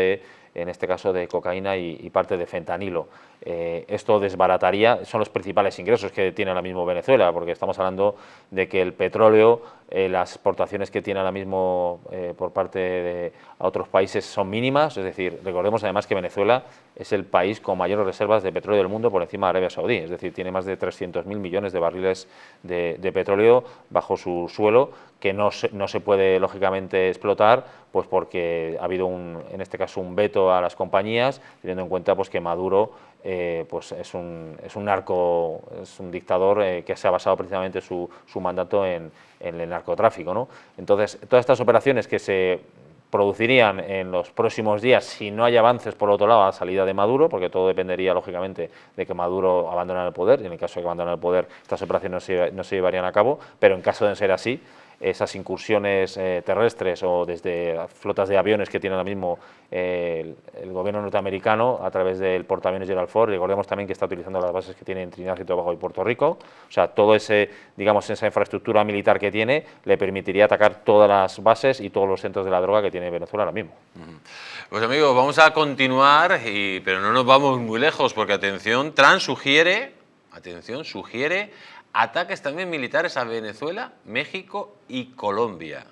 en este caso de cocaína y parte de fentanilo. Esto desbarataría, son los principales ingresos que tiene ahora mismo Venezuela, porque estamos hablando de que el petróleo, las exportaciones que tiene ahora mismo por parte a otros países son mínimas, es decir, recordemos además que Venezuela es el país con mayores reservas de petróleo del mundo por encima de Arabia Saudí, es decir, tiene más de 300.000 millones de barriles de petróleo bajo su suelo, que no se puede lógicamente explotar, pues porque ha habido en este caso un veto a las compañías, teniendo en cuenta pues que Maduro pues es un narco, es un dictador que se ha basado precisamente su mandato en el narcotráfico, ¿no? Entonces, todas estas operaciones que se producirían en los próximos días, si no hay avances por otro lado, a la salida de Maduro, porque todo dependería lógicamente de que Maduro abandone el poder, y en el caso de que abandone el poder estas operaciones no se llevarían a cabo, pero en caso de ser así, esas incursiones terrestres o desde flotas de aviones que tiene ahora mismo el gobierno norteamericano a través del portaaviones Gerald Ford. Recordemos también que está utilizando las bases que tiene en Trinidad y Tobago y Puerto Rico. O sea, todo ese, digamos, esa infraestructura militar que tiene le permitiría atacar todas las bases y todos los centros de la droga que tiene Venezuela ahora mismo. Pues amigos, vamos a continuar, pero no nos vamos muy lejos porque atención, Trump sugiere ataques también militares a Venezuela, México y Colombia.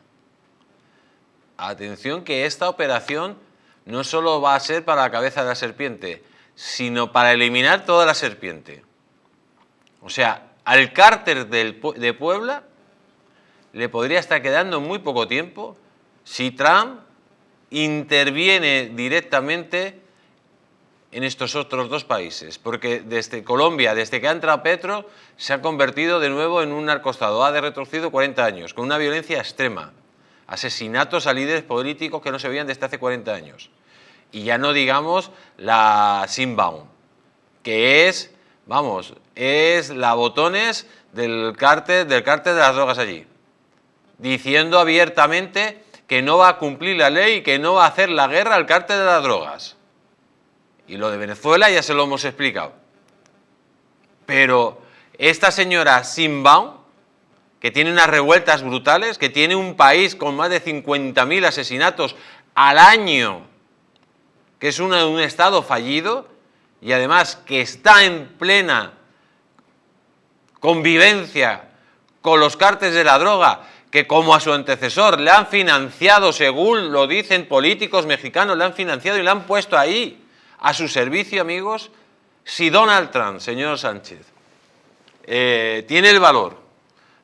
Atención que esta operación no solo va a ser para la cabeza de la serpiente, sino para eliminar toda la serpiente. O sea, al cártel de Puebla le podría estar quedando muy poco tiempo si Trump interviene directamente en estos otros dos países, porque desde Colombia, desde que ha entrado Petro, se ha convertido de nuevo en un narcoestado, ha retrocedido 40 años, con una violencia extrema, asesinatos a líderes políticos que no se veían desde hace 40 años. Y ya no digamos la Simbaum, que es, vamos, es la botones del cártel de las drogas allí, diciendo abiertamente que no va a cumplir la ley y que no va a hacer la guerra al cártel de las drogas. Y lo de Venezuela ya se lo hemos explicado. Pero esta señora Simbaum, que tiene unas revueltas brutales, que tiene un país con más de 50.000 asesinatos al año, que es un estado fallido, y además que está en plena convivencia con los cárteles de la droga, que como a su antecesor le han financiado, según lo dicen políticos mexicanos, le han financiado y le han puesto ahí a su servicio, amigos. Si Donald Trump, señor Sánchez, tiene el valor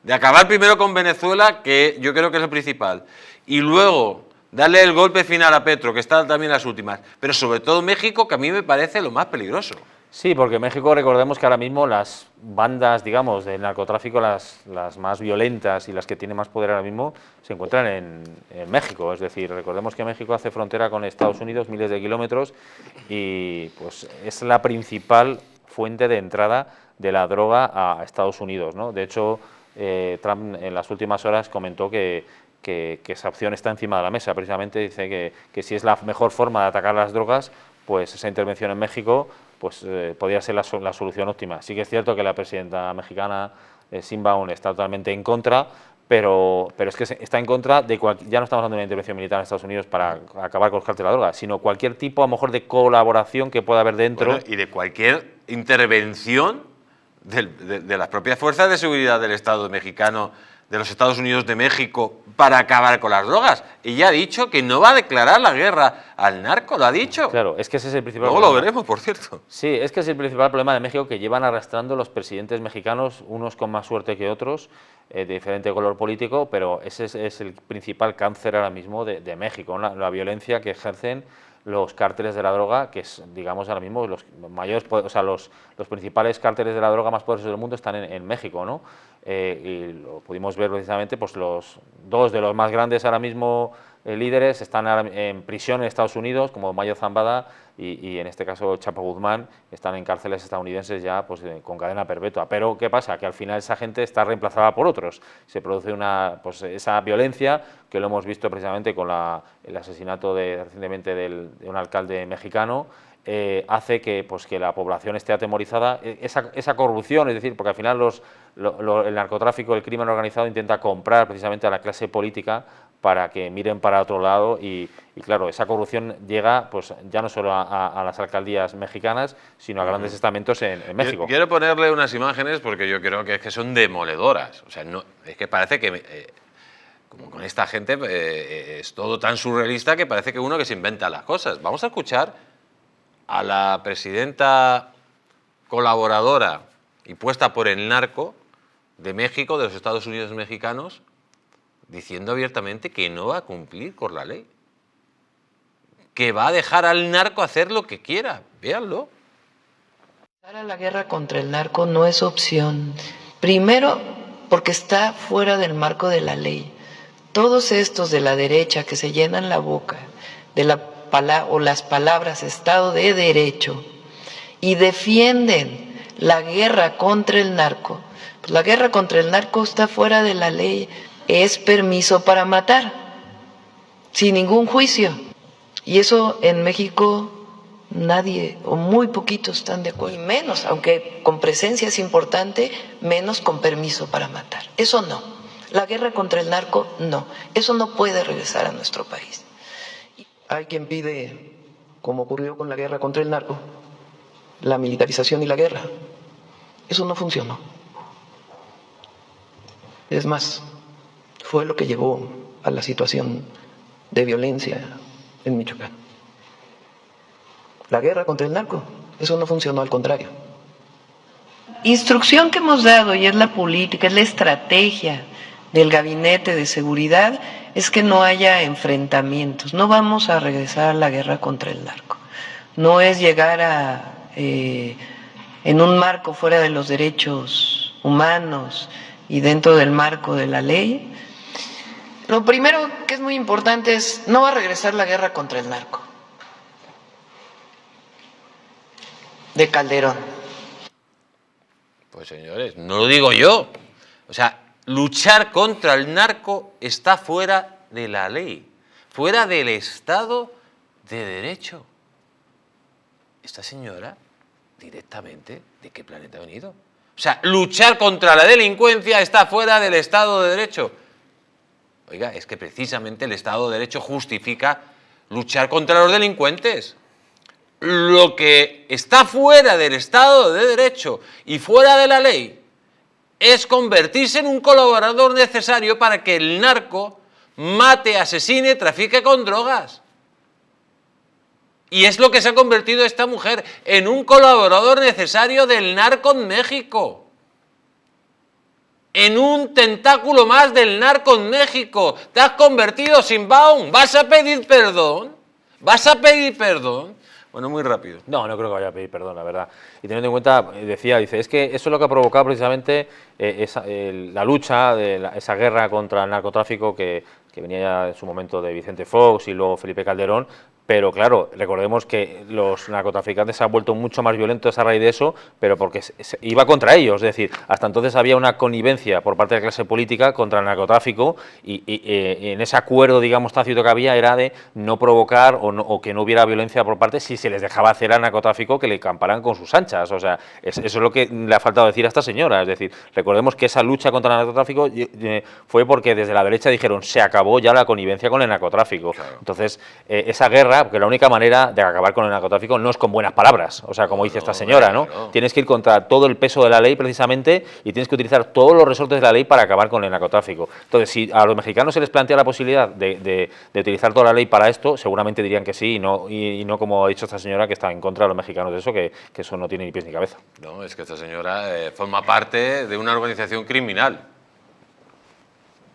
de acabar primero con Venezuela, que yo creo que es lo principal, y luego darle el golpe final a Petro, que está también en las últimas, pero sobre todo México, que a mí me parece lo más peligroso. Sí, porque México, recordemos que ahora mismo las bandas, digamos, del narcotráfico, las más violentas y las que tienen más poder ahora mismo, se encuentran en México. Es decir, recordemos que México hace frontera con Estados Unidos, miles de kilómetros, y pues es la principal fuente de entrada de la droga a Estados Unidos, ¿no? De hecho, Trump en las últimas horas comentó que esa opción está encima de la mesa. Precisamente dice que si es la mejor forma de atacar las drogas, pues esa intervención en México pues podría ser la solución óptima. Sí que es cierto que la presidenta mexicana, Sheinbaum, está totalmente en contra, pero es que está en contra de ya no estamos hablando de una intervención militar en Estados Unidos para acabar con los cárteles de la droga, sino cualquier tipo, a lo mejor, de colaboración que pueda haber dentro. Bueno, y de cualquier intervención de las propias fuerzas de seguridad del Estado mexicano, de los Estados Unidos de México, para acabar con las drogas. Y ya ha dicho que no va a declarar la guerra al narco, lo ha dicho. Claro, es que ese es el principal problema. Luego lo veremos, por cierto. Sí, es que es el principal problema de México, que llevan arrastrando los presidentes mexicanos, unos con más suerte que otros, de diferente color político, pero ese es el principal cáncer ahora mismo de México, la violencia que ejercen los cárteles de la droga, que es, digamos, ahora mismo los mayores, o sea, los principales cárteles de la droga más poderosos del mundo están en México, ¿no? Y lo pudimos ver precisamente, pues los dos de los más grandes ahora mismo líderes están en prisión en Estados Unidos, como Mayo Zambada y en este caso Chapo Guzmán, están en cárceles estadounidenses ya pues con cadena perpetua. Pero ¿qué pasa? Que al final esa gente está reemplazada por otros. Se produce esa violencia, que lo hemos visto precisamente con el asesinato recientemente de un alcalde mexicano. Hace que la población esté atemorizada, esa corrupción, es decir, porque al final el narcotráfico, el crimen organizado intenta comprar precisamente a la clase política para que miren para otro lado y claro, esa corrupción llega pues ya no solo a las alcaldías mexicanas, sino a grandes estamentos en México. Quiero ponerle unas imágenes porque yo creo que es que son demoledoras, o sea, es que parece que como con esta gente es todo tan surrealista que parece que uno que se inventa las cosas. Vamos a escuchar a la presidenta colaboradora y puesta por el narco de México, de los Estados Unidos mexicanos, diciendo abiertamente que no va a cumplir con la ley, que va a dejar al narco hacer lo que quiera. Véanlo. La guerra contra el narco no es opción. Primero, porque está fuera del marco de la ley. Todos estos de la derecha que se llenan la boca de las palabras Estado de Derecho y defienden la guerra contra el narco, pues la guerra contra el narco está fuera de la ley, es permiso para matar, sin ningún juicio. Y eso en México nadie o muy poquitos están de acuerdo. Y menos, aunque con presencia es importante, menos con permiso para matar. Eso no. La guerra contra el narco, no. Eso no puede regresar a nuestro país. Hay quien pide, como ocurrió con la guerra contra el narco, la militarización y la guerra. Eso no funcionó. Es más, fue lo que llevó a la situación de violencia en Michoacán. La guerra contra el narco, eso no funcionó, al contrario. Instrucción que hemos dado, y es la política, es la estrategia del Gabinete de Seguridad, es que no haya enfrentamientos. No vamos a regresar a la guerra contra el narco. No es llegar a, en un marco fuera de los derechos humanos y dentro del marco de la ley. Lo primero que es muy importante es, no va a regresar la guerra contra el narco de Calderón. Pues señores, no lo digo yo. O sea, luchar contra el narco está fuera de la ley, fuera del Estado de Derecho. Esta señora, directamente, ¿de qué planeta ha venido? O sea, luchar contra la delincuencia está fuera del Estado de Derecho. Oiga, es que precisamente el Estado de Derecho justifica luchar contra los delincuentes. Lo que está fuera del Estado de Derecho y fuera de la ley es convertirse en un colaborador necesario para que el narco mate, asesine, trafique con drogas. Y es lo que se ha convertido esta mujer, en un colaborador necesario del narco en México. En un tentáculo más del narco en México. Te has convertido, Sheinbaum. ¿Vas a pedir perdón? ¿Vas a pedir perdón? Bueno, muy rápido. No, no creo que vaya a pedir perdón, la verdad. Y teniendo en cuenta, dice, es que eso es lo que ha provocado precisamente la lucha, esa guerra contra el narcotráfico que venía ya en su momento de Vicente Fox y luego Felipe Calderón. Pero claro, recordemos que los narcotraficantes se han vuelto mucho más violentos a raíz de eso, pero porque se iba contra ellos. Es decir, hasta entonces había una connivencia por parte de la clase política contra el narcotráfico y en ese acuerdo, digamos, tácito que había era de no provocar o que no hubiera violencia por parte si se les dejaba hacer al narcotráfico, que le camparan con sus anchas. O sea, eso es lo que le ha faltado decir a esta señora. Es decir, recordemos que esa lucha contra el narcotráfico fue porque desde la derecha dijeron se acabó ya la connivencia con el narcotráfico. Claro. Entonces, esa guerra, porque la única manera de acabar con el narcotráfico no es con buenas palabras, o sea, como dice esta señora, ¿no? Tienes que ir contra todo el peso de la ley precisamente y tienes que utilizar todos los resortes de la ley para acabar con el narcotráfico. Entonces, si a los mexicanos se les plantea la posibilidad de utilizar toda la ley para esto, seguramente dirían que sí y no como ha dicho esta señora, que está en contra de los mexicanos de eso, que eso no tiene ni pies ni cabeza. No, es que esta señora forma parte de una organización criminal.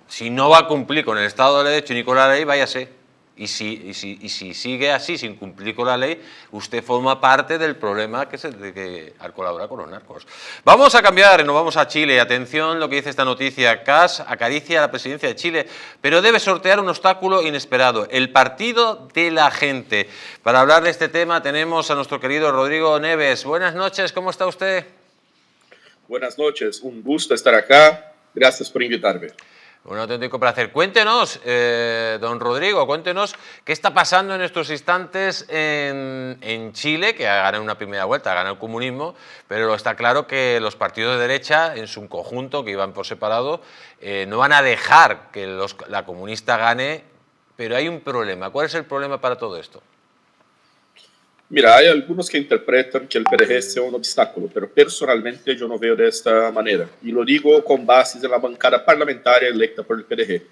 Si no va a cumplir con el Estado de Derecho ni con la ley, váyase. Y si sigue así, sin cumplir con la ley, usted forma parte del problema que al colaborar con los narcos. Vamos a cambiar, nos vamos a Chile. Atención lo que dice esta noticia. Kast acaricia a la presidencia de Chile, pero debe sortear un obstáculo inesperado: el Partido de la Gente. Para hablar de este tema tenemos a nuestro querido Rodrigo Neves. Buenas noches, ¿cómo está usted? Buenas noches, un gusto estar acá. Gracias por invitarme. Un auténtico placer. Cuéntenos, don Rodrigo, cuéntenos qué está pasando en estos instantes en Chile, que ha ganado una primera vuelta, ha ganado el comunismo, pero está claro que los partidos de derecha, en su conjunto, que iban por separado, no van a dejar que la comunista gane, pero hay un problema. ¿Cuál es el problema para todo esto? Mira, hay algunos que interpretan que el PDG sea un obstáculo, pero personalmente yo no veo de esta manera. Y lo digo con bases en la bancada parlamentaria electa por el PDG.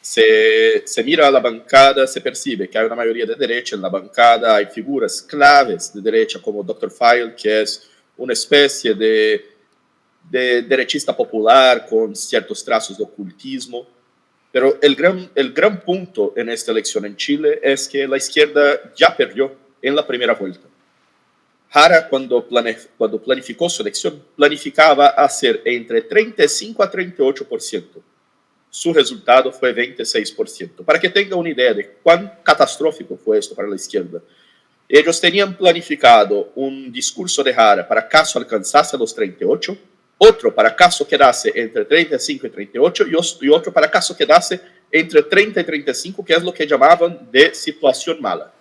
Se mira a la bancada, se percibe que hay una mayoría de derecha en la bancada, hay figuras claves de derecha como Dr. File, que es una especie de derechista popular con ciertos trazos de ocultismo. Pero el gran punto en esta elección en Chile es que la izquierda ya perdió en la primera vuelta. Jara, cuando planificó su elección, planificaba hacer entre 35 a 38%. su resultado fue 26%. Para que tenga una idea de cuán catastrófico fue esto para la izquierda, ellos tenían planificado un discurso de Jara para caso alcanzase los 38, otro para caso quedase entre 35 y 38 y otro para caso quedase entre 30 y 35, que es lo que llamaban de situación mala.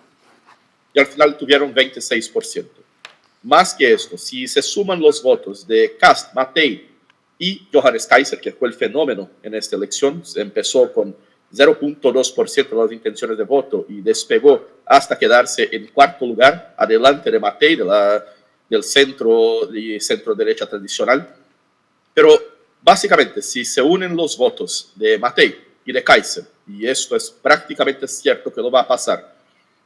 Y al final tuvieron 26%. Más que esto, si se suman los votos de Kast, Matei y Johannes Kaiser, que fue el fenómeno en esta elección, se empezó con 0.2% de las intenciones de voto y despegó hasta quedarse en cuarto lugar, adelante de Matei, del centro y centro-derecha tradicional. Pero básicamente, si se unen los votos de Matei y de Kaiser, y esto es prácticamente cierto que lo va a pasar,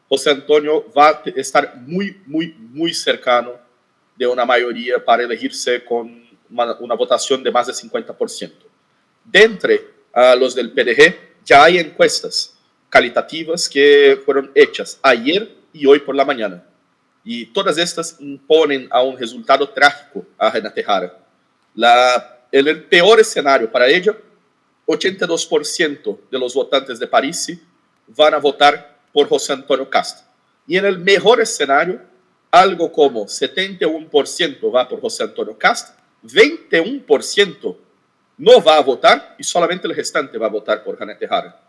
José Antonio va a estar muy cercano de una mayoría para elegirse con una votación de más de 50%. De entre los del PDG, ya hay encuestas calitativas que fueron hechas ayer y hoy por la mañana. Y todas estas imponen a un resultado trágico a Renate Jara. El peor escenario para ella, 82% de los votantes de París van a votar por José Antonio Kast. Y en el mejor escenario, algo como 71% va por José Antonio Kast, 21% no va a votar y solamente el restante va a votar por Renate Jara.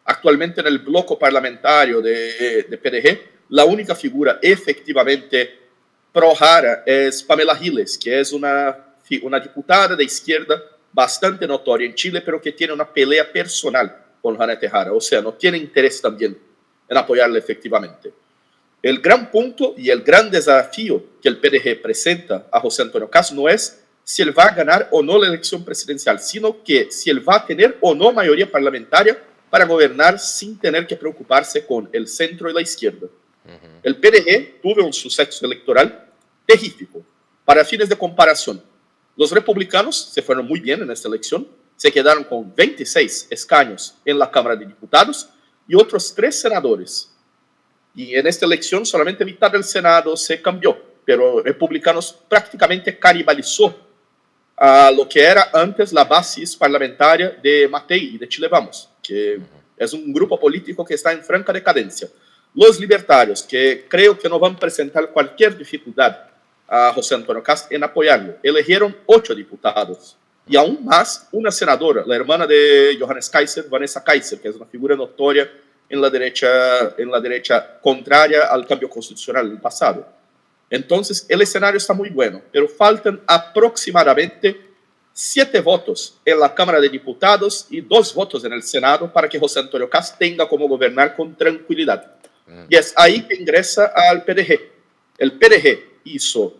Actualmente en el bloque parlamentario de PDG, la única figura efectivamente pro Jara es Pamela Giles, que es una diputada de izquierda bastante notoria en Chile, pero que tiene una pelea personal con Renate Jara, o sea, no tiene interés también en apoyarla efectivamente. El gran punto y el gran desafío que el PDG presenta a José Antonio Kast no es si él va a ganar o no la elección presidencial, sino que si él va a tener o no mayoría parlamentaria para gobernar sin tener que preocuparse con el centro y la izquierda. El PDG tuvo un suceso electoral terrífico. Para fines de comparación, los republicanos se fueron muy bien en esta elección, se quedaron con 26 escaños en la Cámara de Diputados y otros 3 senadores. Y en esta elección solamente mitad del Senado se cambió, pero republicanos prácticamente canibalizó a lo que era antes la base parlamentaria de Matei y de Chile Vamos, que es un grupo político que está en franca decadencia. Los libertarios, que creo que no van a presentar cualquier dificultad a José Antonio Kast en apoyarlo, eligieron 8 diputados y aún más una senadora, la hermana de Johannes Kaiser, Vanessa Kaiser, que es una figura notoria en la derecha contraria al cambio constitucional del pasado. Entonces, el escenario está muy bueno, pero faltan aproximadamente 7 votos en la Cámara de Diputados y 2 votos en el Senado para que José Antonio Kast tenga como gobernar con tranquilidad. Y es ahí que ingresa al PDG. El PDG hizo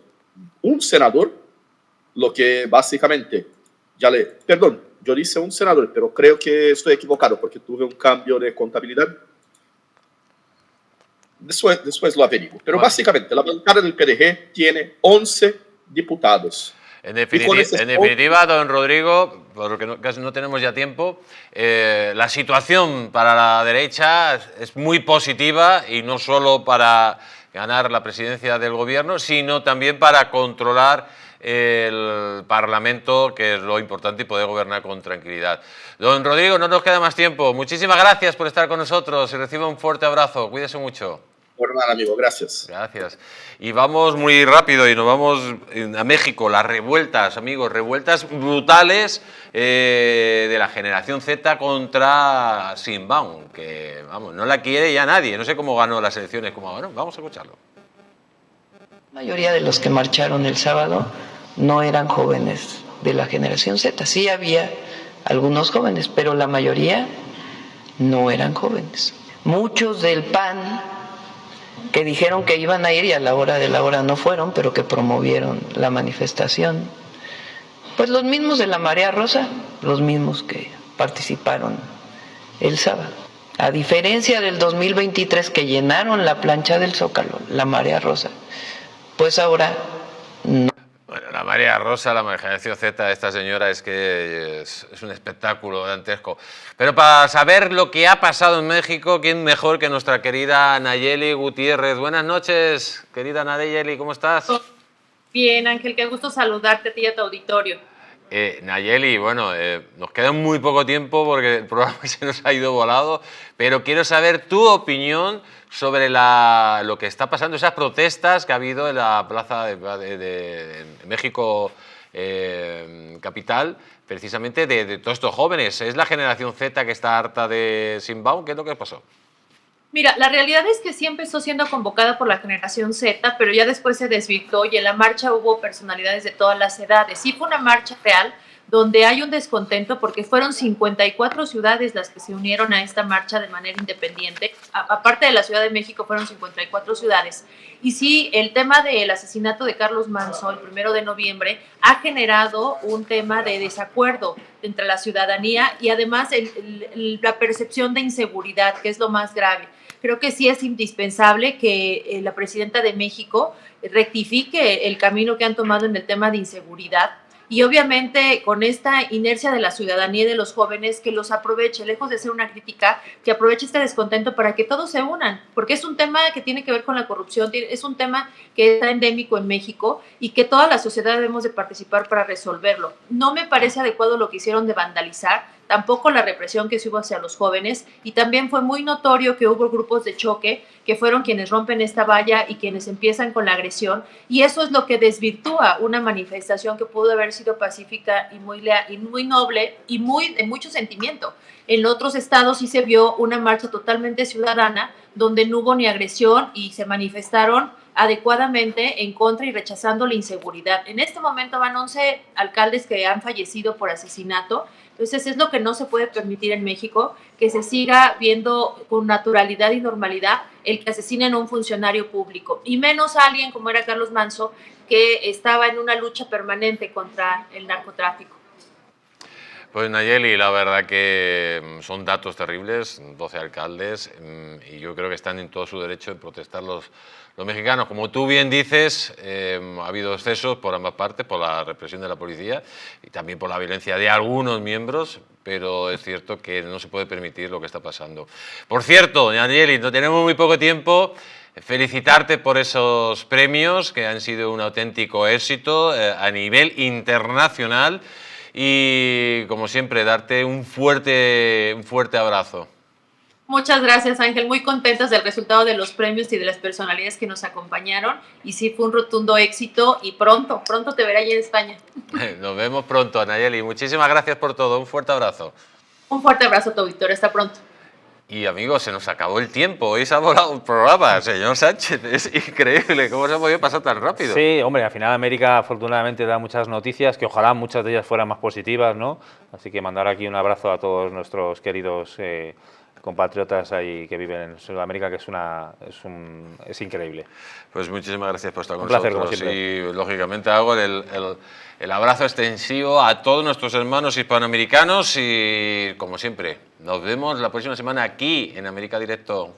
un senador, lo que básicamente, perdón, yo dije un senador, pero creo que estoy equivocado porque tuve un cambio de contabilidad. Después lo averiguo. Pero básicamente, la bancada del PDG tiene 11 diputados. En definitiva, don Rodrigo, porque casi no tenemos ya tiempo, la situación para la derecha es muy positiva y no solo para ganar la presidencia del gobierno, sino también para controlar el Parlamento, que es lo importante, y poder gobernar con tranquilidad. Don Rodrigo, no nos queda más tiempo. Muchísimas gracias por estar con nosotros y reciba un fuerte abrazo. Cuídese mucho. Por nada, amigo. Gracias. Gracias. Y vamos muy rápido y nos vamos a México. Las revueltas, amigos, revueltas brutales de la generación Z contra Sheinbaum, que vamos, no la quiere ya nadie. No sé cómo ganó las elecciones, como ganó. Vamos a escucharlo. La mayoría de los que marcharon el sábado no eran jóvenes de la generación Z. Sí había algunos jóvenes, pero la mayoría no eran jóvenes. Muchos del PAN que dijeron que iban a ir y a la hora de la hora no fueron, pero que promovieron la manifestación. Pues los mismos de la Marea Rosa, los mismos que participaron el sábado. A diferencia del 2023 que llenaron la plancha del Zócalo, la Marea Rosa, pues ahora no. Bueno, la Marea Rosa, la generación Z de esta señora es que es un espectáculo dantesco. Pero para saber lo que ha pasado en México, ¿quién mejor que nuestra querida Nayeli Gutiérrez? Buenas noches, querida Nayeli, ¿cómo estás? Bien, Ángel, qué gusto saludarte a ti y a tu auditorio. Nayeli, bueno, nos queda muy poco tiempo porque el programa se nos ha ido volado, pero quiero saber tu opinión sobre lo que está pasando, esas protestas que ha habido en la plaza de México capital, precisamente de todos estos jóvenes. ¿Es la generación Z que está harta de Sheinbaum? ¿Qué es lo que pasó? Mira, la realidad es que sí empezó siendo convocada por la generación Z, pero ya después se desvirtuó y en la marcha hubo personalidades de todas las edades. Sí fue una marcha real donde hay un descontento porque fueron 54 ciudades las que se unieron a esta marcha de manera independiente. Aparte de la Ciudad de México, fueron 54 ciudades. Y sí, el tema del asesinato de Carlos Manzo, el 1 de noviembre, ha generado un tema de desacuerdo entre la ciudadanía y además la percepción de inseguridad, que es lo más grave. Creo que sí es indispensable que la presidenta de México rectifique el camino que han tomado en el tema de inseguridad y obviamente con esta inercia de la ciudadanía y de los jóvenes que los aproveche, lejos de ser una crítica, que aproveche este descontento para que todos se unan, porque es un tema que tiene que ver con la corrupción, es un tema que está endémico en México y que toda la sociedad debemos de participar para resolverlo. No me parece adecuado lo que hicieron de vandalizar, tampoco la represión que se hubo hacia los jóvenes y también fue muy notorio que hubo grupos de choque que fueron quienes rompen esta valla y quienes empiezan con la agresión y eso es lo que desvirtúa una manifestación que pudo haber sido pacífica y muy noble y de mucho sentimiento. En otros estados sí se vio una marcha totalmente ciudadana donde no hubo ni agresión y se manifestaron adecuadamente en contra y rechazando la inseguridad. En este momento van 11 alcaldes que han fallecido por asesinato. Entonces es lo que no se puede permitir en México, que se siga viendo con naturalidad y normalidad el que asesinen a un funcionario público, y menos a alguien como era Carlos Manzo, que estaba en una lucha permanente contra el narcotráfico. Pues Nayeli, la verdad que son datos terribles, 12 alcaldes, y yo creo que están en todo su derecho de protestar los mexicanos. Como tú bien dices, ha habido excesos por ambas partes, por la represión de la policía y también por la violencia de algunos miembros, pero es cierto que no se puede permitir lo que está pasando. Por cierto, Nayeli, no tenemos muy poco tiempo. Felicitarte por esos premios que han sido un auténtico éxito a nivel internacional. Y, como siempre, darte un fuerte abrazo. Muchas gracias, Ángel. Muy contentas del resultado de los premios y de las personalidades que nos acompañaron. Y sí, fue un rotundo éxito y pronto te veré allí en España. Nos vemos pronto, Nayeli. Muchísimas gracias por todo. Un fuerte abrazo. Un fuerte abrazo a tu Víctor. Hasta pronto. Y amigos, se nos acabó el tiempo. Hoy se ha volado el programa, señor Sánchez. Es increíble cómo se ha podido pasar tan rápido. Sí, hombre, al final América afortunadamente da muchas noticias, que ojalá muchas de ellas fueran más positivas, ¿no? Así que mandar aquí un abrazo a todos nuestros queridos compatriotas ahí que viven en Sudamérica, que es increíble. Pues muchísimas gracias por estar con nosotros. Como siempre. Y lógicamente hago el abrazo extensivo a todos nuestros hermanos hispanoamericanos y, como siempre, nos vemos la próxima semana aquí en América Directo.